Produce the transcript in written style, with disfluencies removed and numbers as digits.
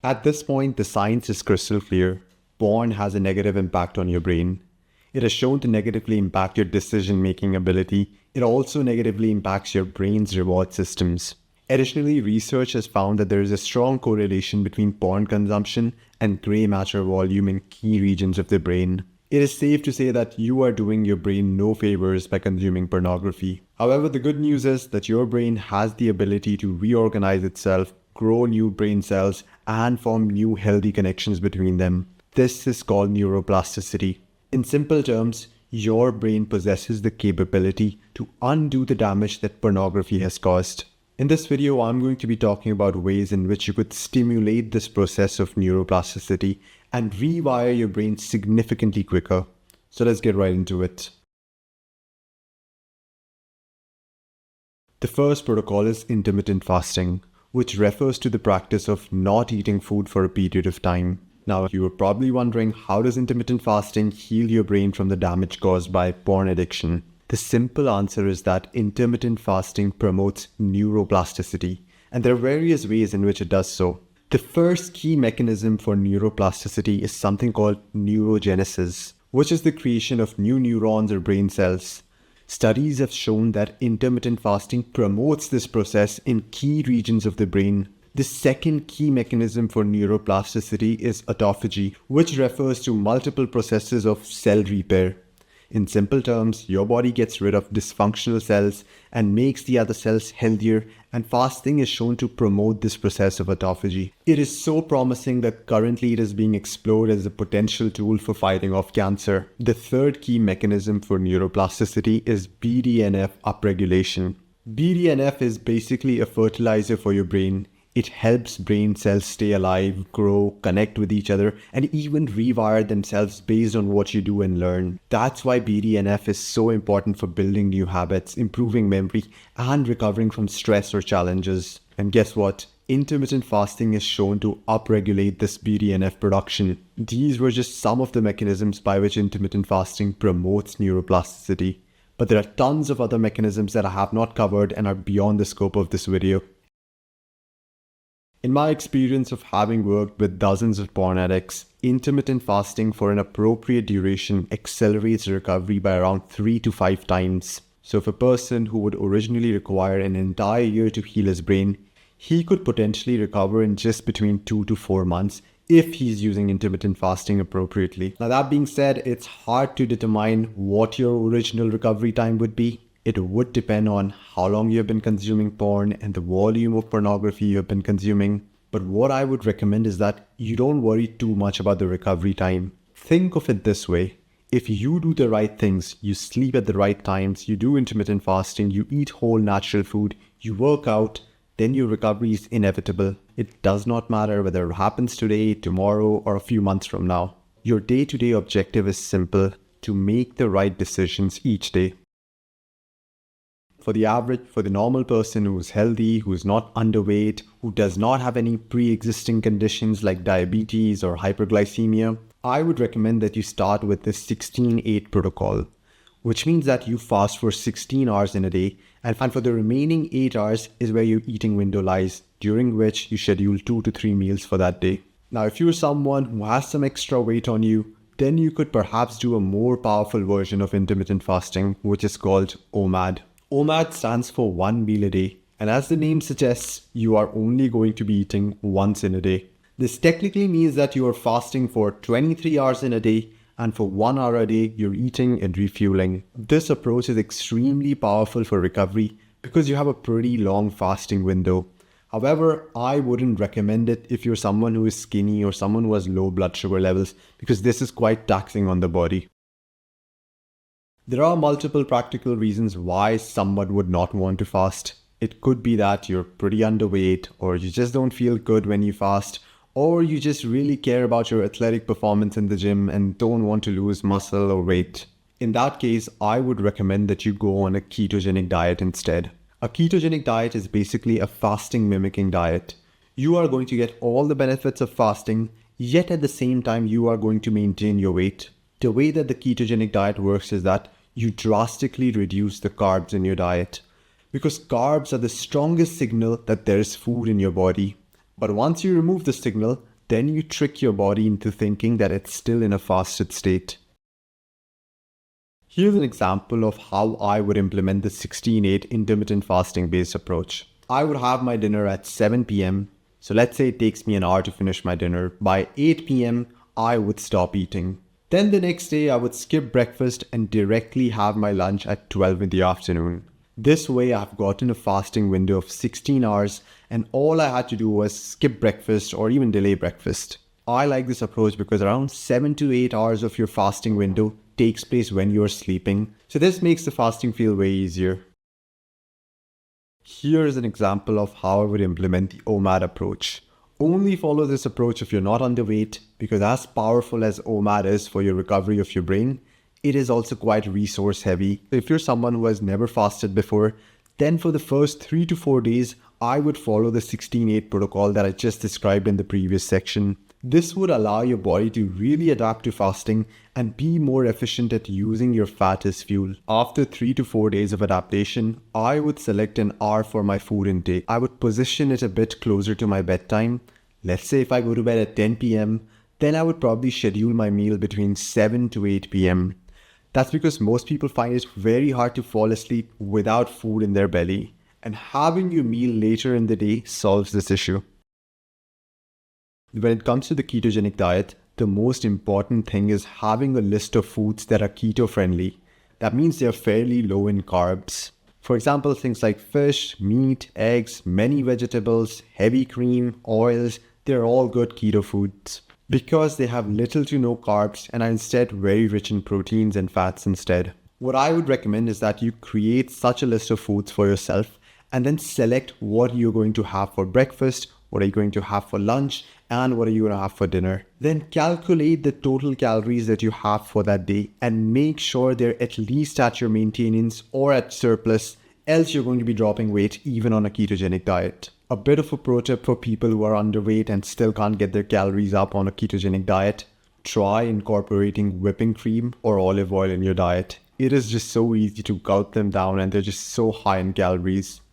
At this point, the science is crystal clear. Porn has a negative impact on your brain. It is shown to negatively impact your decision-making ability. It also negatively impacts your brain's reward systems. Additionally, research has found that there is a strong correlation between porn consumption and gray matter volume in key regions of the brain. It is safe to say that you are doing your brain no favors by consuming pornography. However, the good news is that your brain has the ability to reorganize itself, grow new brain cells, and form new healthy connections between them. This is called neuroplasticity. In simple terms, your brain possesses the capability to undo the damage that pornography has caused. In this video, I'm going to be talking about ways in which you could stimulate this process of neuroplasticity and rewire your brain significantly quicker. So let's get right into it. The first protocol is intermittent fasting, which refers to the practice of not eating food for a period of time. Now, you are probably wondering, how does intermittent fasting heal your brain from the damage caused by porn addiction? The simple answer is that intermittent fasting promotes neuroplasticity, and there are various ways in which it does so. The first key mechanism for neuroplasticity is something called neurogenesis, which is the creation of new neurons or brain cells. Studies have shown that intermittent fasting promotes this process in key regions of the brain. The second key mechanism for neuroplasticity is autophagy, which refers to multiple processes of cell repair. In simple terms, your body gets rid of dysfunctional cells and makes the other cells healthier, and fasting is shown to promote this process of autophagy. It is so promising that currently it is being explored as a potential tool for fighting off cancer. The third key mechanism for neuroplasticity is BDNF upregulation. BDNF is basically a fertilizer for your brain. It helps brain cells stay alive, grow, connect with each other, and even rewire themselves based on what you do and learn. That's why BDNF is so important for building new habits, improving memory, and recovering from stress or challenges. And guess what? Intermittent fasting is shown to upregulate this BDNF production. These were just some of the mechanisms by which intermittent fasting promotes neuroplasticity. But there are tons of other mechanisms that I have not covered and are beyond the scope of this video. In my experience of having worked with dozens of porn addicts, intermittent fasting for an appropriate duration accelerates recovery by around 3 to 5 times. So if a person who would originally require an entire year to heal his brain, he could potentially recover in just between 2 to 4 months if he's using intermittent fasting appropriately. Now, that being said, it's hard to determine what your original recovery time would be. It would depend on how long you have been consuming porn and the volume of pornography you have been consuming. But what I would recommend is that you don't worry too much about the recovery time. Think of it this way. If you do the right things, you sleep at the right times, you do intermittent fasting, you eat whole natural food, you work out, then your recovery is inevitable. It does not matter whether it happens today, tomorrow, or a few months from now. Your day-to-day objective is simple: to make the right decisions each day. For the normal person who's healthy, who's not underweight, who does not have any pre-existing conditions like diabetes or hyperglycemia, I would recommend that you start with the 16-8 protocol, which means that you fast for 16 hours in a day, and for the remaining 8 hours is where your eating window lies, during which you schedule 2 to 3 meals for that day. Now, if you're someone who has some extra weight on you, then you could perhaps do a more powerful version of intermittent fasting, which is called OMAD. OMAD stands for 1 meal a day, and as the name suggests, you are only going to be eating once in a day. This technically means that you are fasting for 23 hours in a day, and for 1 hour a day, you're eating and refueling. This approach is extremely powerful for recovery because you have a pretty long fasting window. However, I wouldn't recommend it if you're someone who is skinny or someone who has low blood sugar levels, because this is quite taxing on the body. There are multiple practical reasons why someone would not want to fast. It could be that you're pretty underweight, or you just don't feel good when you fast, or you just really care about your athletic performance in the gym and don't want to lose muscle or weight. In that case, I would recommend that you go on a ketogenic diet instead. A ketogenic diet is basically a fasting mimicking diet. You are going to get all the benefits of fasting, yet at the same time you are going to maintain your weight. The way that the ketogenic diet works is that you drastically reduce the carbs in your diet, because carbs are the strongest signal that there is food in your body. But once you remove the signal, then you trick your body into thinking that it's still in a fasted state. Here's an example of how I would implement the 16-8 intermittent fasting based approach. I would have my dinner at 7 p.m. So let's say it takes me an hour to finish my dinner. By 8 p.m., I would stop eating. Then the next day, I would skip breakfast and directly have my lunch at 12 in the afternoon. This way, I've gotten a fasting window of 16 hours and all I had to do was skip breakfast or even delay breakfast. I like this approach because around 7 to 8 hours of your fasting window takes place when you're sleeping. So this makes the fasting feel way easier. Here's an example of how I would implement the OMAD approach. Only follow this approach if you're not underweight, because as powerful as OMAD is for your recovery of your brain, it is also quite resource heavy. If you're someone who has never fasted before, then for the first 3 to 4 days, I would follow the 16-8 protocol that I just described in the previous section. This would allow your body to really adapt to fasting and be more efficient at using your fat as fuel. After 3 to 4 days of adaptation, I would select an hour for my food intake. I would position it a bit closer to my bedtime. Let's say if I go to bed at 10 p.m., then I would probably schedule my meal between 7 to 8 p.m. That's because most people find it very hard to fall asleep without food in their belly. And having your meal later in the day solves this issue. When it comes to the ketogenic diet, the most important thing is having a list of foods that are keto friendly. That means they're fairly low in carbs. For example, things like fish, meat, eggs, many vegetables, heavy cream, oils, they're all good keto foods because they have little to no carbs and are instead very rich in proteins and fats instead. What I would recommend is that you create such a list of foods for yourself and then select what you're going to have for breakfast, what are you going to have for lunch, and what are you going to have for dinner. Then calculate the total calories that you have for that day and make sure they're at least at your maintenance or at surplus, else you're going to be dropping weight even on a ketogenic diet. A bit of a pro tip for people who are underweight and still can't get their calories up on a ketogenic diet: try incorporating whipping cream or olive oil in your diet. It is just so easy to gulp them down and they're just so high in calories.